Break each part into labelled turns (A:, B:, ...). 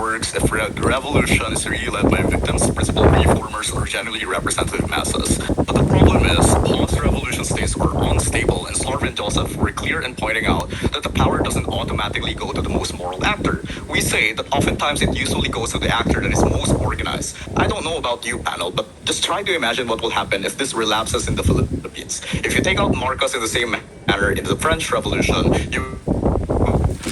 A: works if the revolution is really led by victims, principal reformers, or generally representative masses. But the problem is, post-revolution states are unstable, and Slarvin and Joseph were clear in pointing out that the power doesn't automatically go to the most moral actor. We say that oftentimes it usually goes to the actor that is most organized. I don't know about you, panel, but just try to imagine what will happen if this relapses in the Philippines. If you take out Marcos in the same manner in the French Revolution, you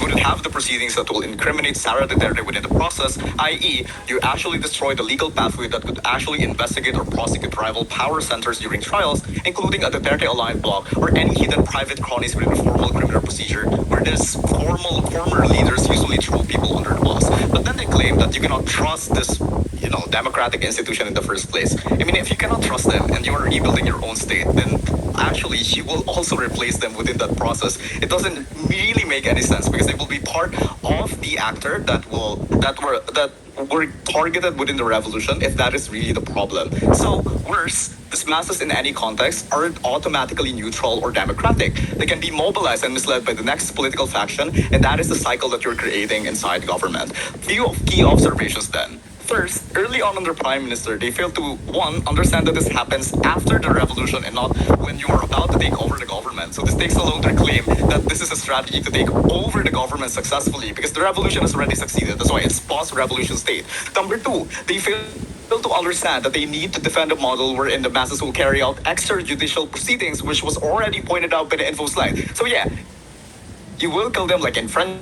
A: wouldn't have the proceedings that will incriminate Sara Duterte within the process, i.e., you actually destroy the legal pathway that could actually investigate or prosecute rival power centers during trials, including a Duterte-aligned bloc or any hidden private cronies within a formal criminal procedure, where these former leaders usually throw people under the bus. But then they claim that you cannot trust this democratic institution in the first place. I mean, if you cannot trust them and you are rebuilding your own state, then actually you will also replace them within that process. It doesn't really make any sense because they will be part of the actor that were targeted within the revolution, if that is really the problem. So worse, these masses in any context aren't automatically neutral or democratic. They can be mobilized and misled by the next political faction, and that is the cycle that you're creating inside government. Few key observations then. First, early on under Prime Minister, they failed to, one, understand that this happens after the revolution and not when you are about to take over the government. So this takes alone their claim that this is a strategy to take over the government successfully because the revolution has already succeeded. That's why it's post-revolution state. Number two, they failed to understand that they need to defend a model wherein the masses will carry out extrajudicial proceedings, which was already pointed out by the info slide. So yeah, you will kill them like in French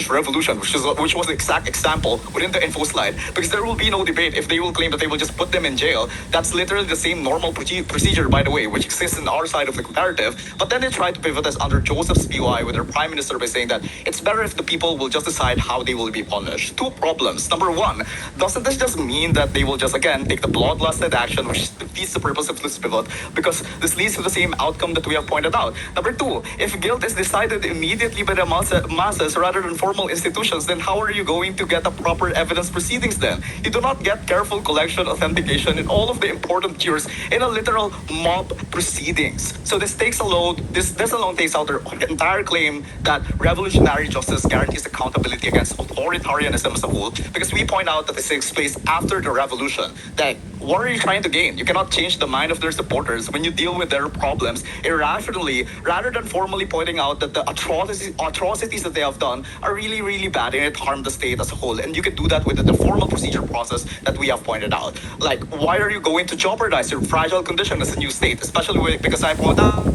A: Revolution, which was the exact example within the info slide, because there will be no debate if they will claim that they will just put them in jail. That's literally the same normal procedure, by the way, which exists in our side of the comparative. But then they try to pivot us under Joseph's POI with their prime minister by saying that it's better if the people will just decide how they will be punished. Two problems. Number one, doesn't this just mean that they will just again take the bloodlusted action, which defeats the purpose of this pivot, because this leads to the same outcome that we have pointed out. Number two, if guilt is decided immediately by the masses rather than formal institutions, then how are you going to get a proper evidence proceedings then? You do not get careful collection, authentication, and all of the important cures in a literal mob proceedings. So this alone takes out their entire claim that revolutionary justice guarantees accountability against authoritarianism as a whole, because we point out that this takes place after the revolution. That what are you trying to gain? You cannot change the mind of their supporters when you deal with their problems irrationally, rather than formally pointing out that the atrocities that they have done are really, really bad and it harmed the state as a whole. And you can do that with the formal procedure process that we have pointed out. Like, why are you going to jeopardize your fragile condition as a new state? Especially because I point out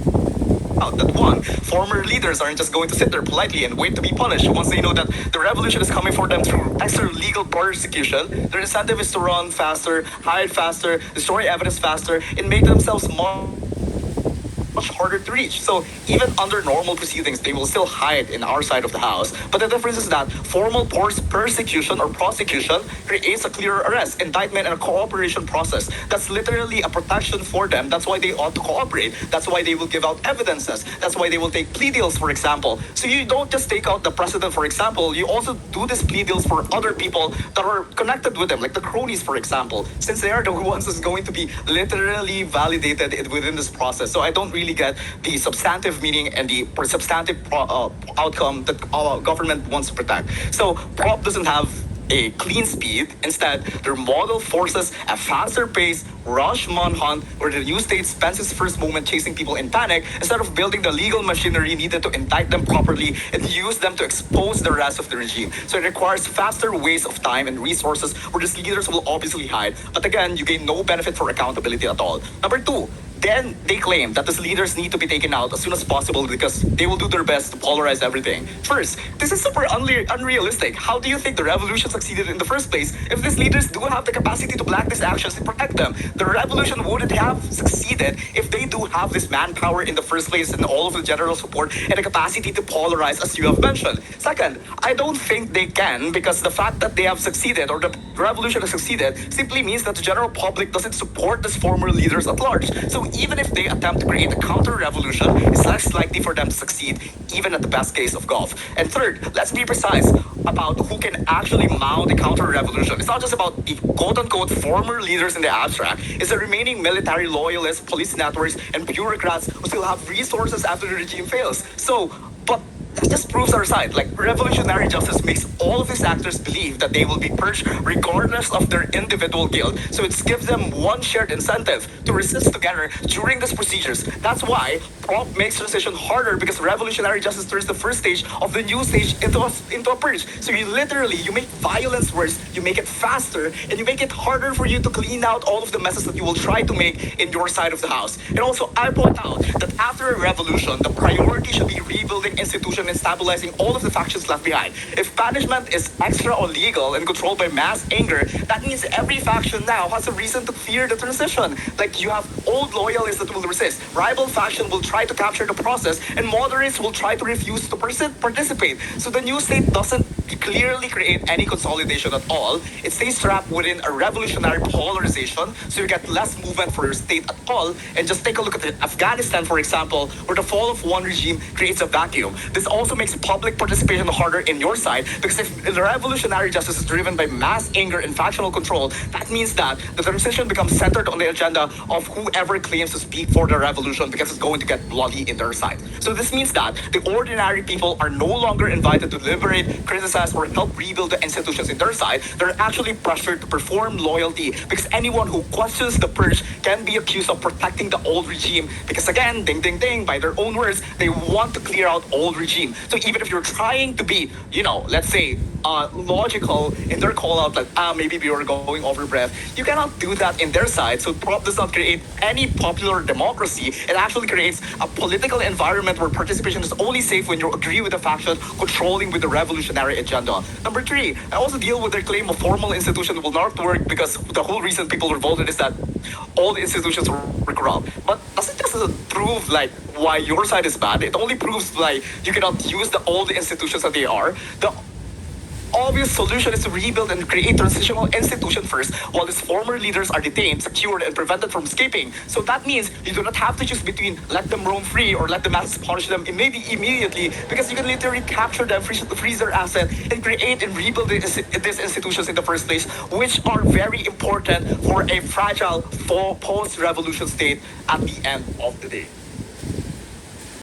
A: that one, former leaders aren't just going to sit there politely and wait to be punished once they know that the revolution is coming for them through extra-legal persecution. Their incentive is to run faster, hide faster, destroy evidence faster, and make themselves much harder to reach. So even under normal proceedings, they will still hide in our side of the house. But the difference is that formal persecution or prosecution creates a clearer arrest, indictment, and a cooperation process. That's literally a protection for them. That's why they ought to cooperate. That's why they will give out evidences. That's why they will take plea deals, for example. So you don't just take out the president, for example. You also do these plea deals for other people that are connected with them, like the cronies, for example, since they are the ones that's going to be literally validated within this process. So I don't really get the substantive meaning and the substantive outcome that our government wants to protect. So prop doesn't have a clean speed. Instead, their model forces a faster pace, rush manhunt, where the new state spends its first moment chasing people in panic instead of building the legal machinery needed to indict them properly and use them to expose the rest of the regime. So it requires faster waste of time and resources where these leaders will obviously hide. But again, you gain no benefit for accountability at all. Number two, then they claim that these leaders need to be taken out as soon as possible because they will do their best to polarize everything. First, this is super unrealistic. How do you think the revolution succeeded in the first place if these leaders do have the capacity to black these actions and protect them? The revolution wouldn't have succeeded if they do have this manpower in the first place and all of the general support and the capacity to polarize, as you have mentioned. Second, I don't think they can, because the fact that they have succeeded or the revolution has succeeded simply means that the general public doesn't support these former leaders at large. So even if they attempt to create a counter-revolution, it's less likely for them to succeed, even at the best case of golf. And third, let's be precise about who can actually mount a counter-revolution. It's not just about the quote-unquote former leaders in the abstract. It's the remaining military loyalists, police networks, and bureaucrats who still have resources after the regime fails. So, but that just proves our side. Like, revolutionary justice makes all of these actors believe that they will be purged regardless of their individual guilt. So it gives them one shared incentive to resist together during these procedures. That's why prompt makes transition harder, because revolutionary justice turns the first stage of the new stage into a purge. So you make violence worse, you make it faster, and you make it harder for you to clean out all of the messes that you will try to make in your side of the house. And also, I point out that after a revolution, the priority should be rebuilding institutions and stabilizing all of the factions left behind. If punishment is extra or legal and controlled by mass anger, that means every faction now has a reason to fear the transition. Like, you have old loyalists that will resist, rival faction will try to capture the process, and moderates will try to refuse to participate. So the new state doesn't clearly create any consolidation at all. It stays trapped within a revolutionary polarization, so you get less movement for your state at all. And just take a look at Afghanistan, for example, where the fall of one regime creates a vacuum. This also makes public participation harder in your side, because if the revolutionary justice is driven by mass anger and factional control, that means that the transition becomes centered on the agenda of whoever claims to speak for the revolution, because it's going to get bloody in their side. So this means that the ordinary people are no longer invited to liberate, criticize, or help rebuild the institutions in their side. They're actually pressured to perform loyalty, because anyone who questions the purge can be accused of protecting the old regime, because again, ding ding ding, by their own words, they want to clear out old regime. So even if you're trying to be, let's say, logical in their call out, like, maybe we were going over breath, you cannot do that in their side. So prop does not create any popular democracy. It actually creates a political environment where participation is only safe when you agree with the faction controlling with the revolutionary agenda. Number three, I also deal with their claim of formal institution will not work, because the whole reason people revolted is that all the institutions were corrupt. But does it just prove like why your side is bad? It only proves like you cannot use the old institutions that they are. The obvious solution is to rebuild and create transitional institution first, while its former leaders are detained, secured, and prevented from escaping. So that means you do not have to choose between let them roam free or let the masses punish them immediately, because you can literally capture them, freeze their asset, and create and rebuild these institutions in the first place, which are very important for a fragile post-revolution state at the end of the day.